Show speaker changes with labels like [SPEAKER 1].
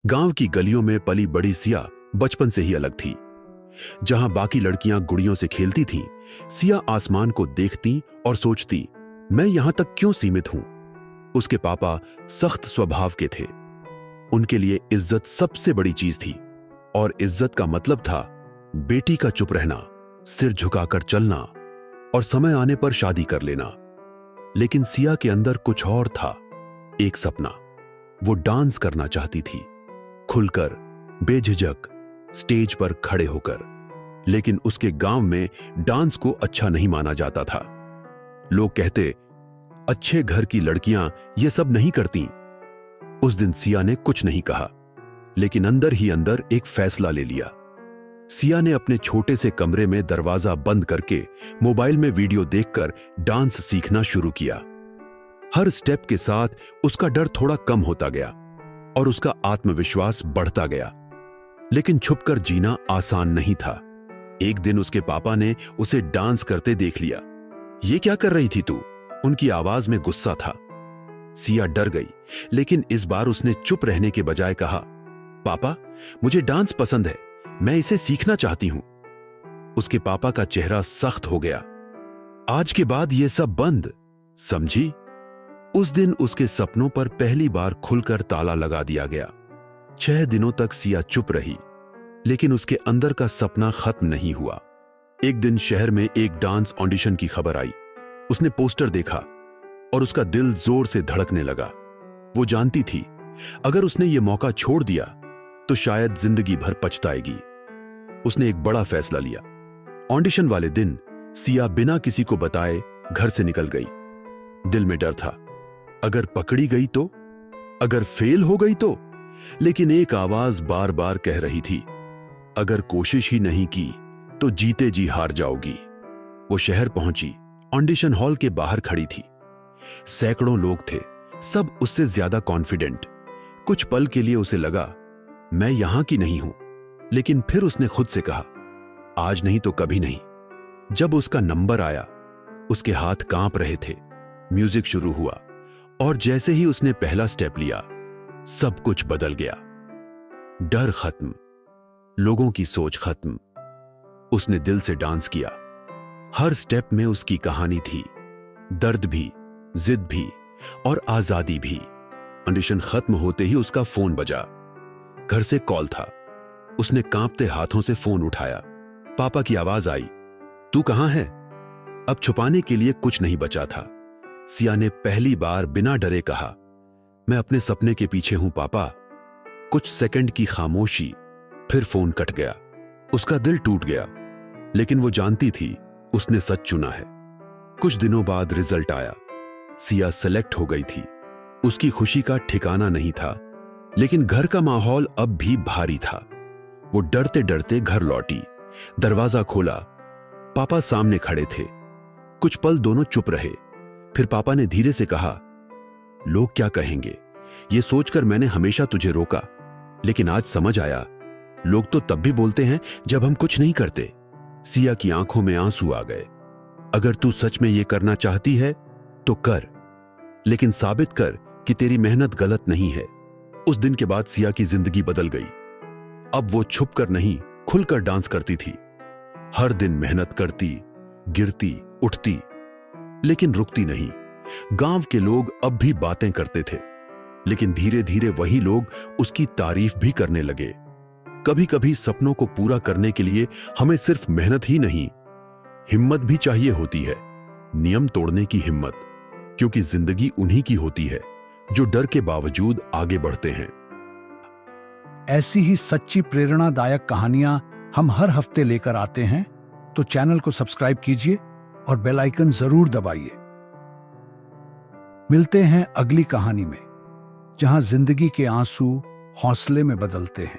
[SPEAKER 1] गांव की गलियों में पली बड़ी सिया बचपन से ही अलग थी। जहां बाकी लड़कियां गुड़ियों से खेलती थीं, सिया आसमान को देखती और सोचती, मैं यहां तक क्यों सीमित हूं। उसके पापा सख्त स्वभाव के थे। उनके लिए इज्जत सबसे बड़ी चीज थी और इज्जत का मतलब था बेटी का चुप रहना, सिर झुकाकर चलना और समय आने पर शादी कर लेना। लेकिन सिया के अंदर कुछ और था, एक सपना। वो डांस करना चाहती थी, खुलकर, बेझिझक, स्टेज पर खड़े होकर। लेकिन उसके गांव में डांस को अच्छा नहीं माना जाता था। लोग कहते, अच्छे घर की लड़कियां ये सब नहीं करती। उस दिन सिया ने कुछ नहीं कहा, लेकिन अंदर ही अंदर एक फैसला ले लिया। सिया ने अपने छोटे से कमरे में दरवाजा बंद करके मोबाइल में वीडियो देखकर डांस सीखना शुरू किया। हर स्टेप के साथ उसका डर थोड़ा कम होता गया और उसका आत्मविश्वास बढ़ता गया। लेकिन छुपकर जीना आसान नहीं था। एक दिन उसके पापा ने उसे डांस करते देख लिया। ये क्या कर रही थी तू? उनकी आवाज में गुस्सा था। सिया डर गई, लेकिन इस बार उसने चुप रहने के बजाय कहा, पापा, मुझे डांस पसंद है, मैं इसे सीखना चाहती हूं। उसके पापा का चेहरा सख्त हो गया। आज के बाद यह सब बंद, समझी? उस दिन उसके सपनों पर पहली बार खुलकर ताला लगा दिया गया। 6 दिनों तक सिया चुप रही, लेकिन उसके अंदर का सपना खत्म नहीं हुआ। एक दिन शहर में एक डांस ऑडिशन की खबर आई। उसने पोस्टर देखा और उसका दिल जोर से धड़कने लगा। वो जानती थी, अगर उसने ये मौका छोड़ दिया तो शायद जिंदगी भर पछताएगी। उसने एक बड़ा फैसला लिया। ऑडिशन वाले दिन सिया बिना किसी को बताए घर से निकल गई। दिल में डर था, अगर पकड़ी गई तो, अगर फेल हो गई तो। लेकिन एक आवाज बार बार कह रही थी, अगर कोशिश ही नहीं की तो जीते जी हार जाओगी। वो शहर पहुंची। ऑडिशन हॉल के बाहर खड़ी थी। सैकड़ों लोग थे, सब उससे ज्यादा कॉन्फिडेंट। कुछ पल के लिए उसे लगा, मैं यहां की नहीं हूं। लेकिन फिर उसने खुद से कहा, आज नहीं तो कभी नहीं। जब उसका नंबर आया, उसके हाथ कांप रहे थे। म्यूजिक शुरू हुआ और जैसे ही उसने पहला स्टेप लिया, सब कुछ बदल गया। डर खत्म, लोगों की सोच खत्म। उसने दिल से डांस किया। हर स्टेप में उसकी कहानी थी, दर्द भी, जिद भी और आजादी भी। ऑडिशन खत्म होते ही उसका फोन बजा। घर से कॉल था। उसने कांपते हाथों से फोन उठाया। पापा की आवाज आई, तू कहां है? अब छुपाने के लिए कुछ नहीं बचा था। सिया ने पहली बार बिना डरे कहा, मैं अपने सपने के पीछे हूं पापा। कुछ सेकंड की खामोशी, फिर फोन कट गया। उसका दिल टूट गया, लेकिन वो जानती थी उसने सच चुना है। कुछ दिनों बाद रिजल्ट आया। सिया सेलेक्ट हो गई थी। उसकी खुशी का ठिकाना नहीं था, लेकिन घर का माहौल अब भी भारी था। वो डरते डरते घर लौटी। दरवाजा खोला, पापा सामने खड़े थे। कुछ पल दोनों चुप रहे। फिर पापा ने धीरे से कहा, लोग क्या कहेंगे, ये सोचकर मैंने हमेशा तुझे रोका। लेकिन आज समझ आया, लोग तो तब भी बोलते हैं जब हम कुछ नहीं करते। सिया की आंखों में आंसू आ गए। अगर तू सच में ये करना चाहती है तो कर, लेकिन साबित कर कि तेरी मेहनत गलत नहीं है। उस दिन के बाद सिया की जिंदगी बदल गई। अब वो छुपकर नहीं, खुलकर डांस करती थी। हर दिन मेहनत करती, गिरती, उठती, लेकिन रुकती नहीं। गांव के लोग अब भी बातें करते थे, लेकिन धीरे धीरे वही लोग उसकी तारीफ भी करने लगे। कभी कभी सपनों को पूरा करने के लिए हमें सिर्फ मेहनत ही नहीं, हिम्मत भी चाहिए होती है। नियम तोड़ने की हिम्मत, क्योंकि जिंदगी उन्हीं की होती है जो डर के बावजूद आगे बढ़ते हैं।
[SPEAKER 2] ऐसी ही सच्ची प्रेरणादायक कहानियां हम हर हफ्ते लेकर आते हैं, तो चैनल को सब्सक्राइब कीजिए और बेल आइकन जरूर दबाइए। मिलते हैं अगली कहानी में, जहां जिंदगी के आंसू हौसले में बदलते हैं।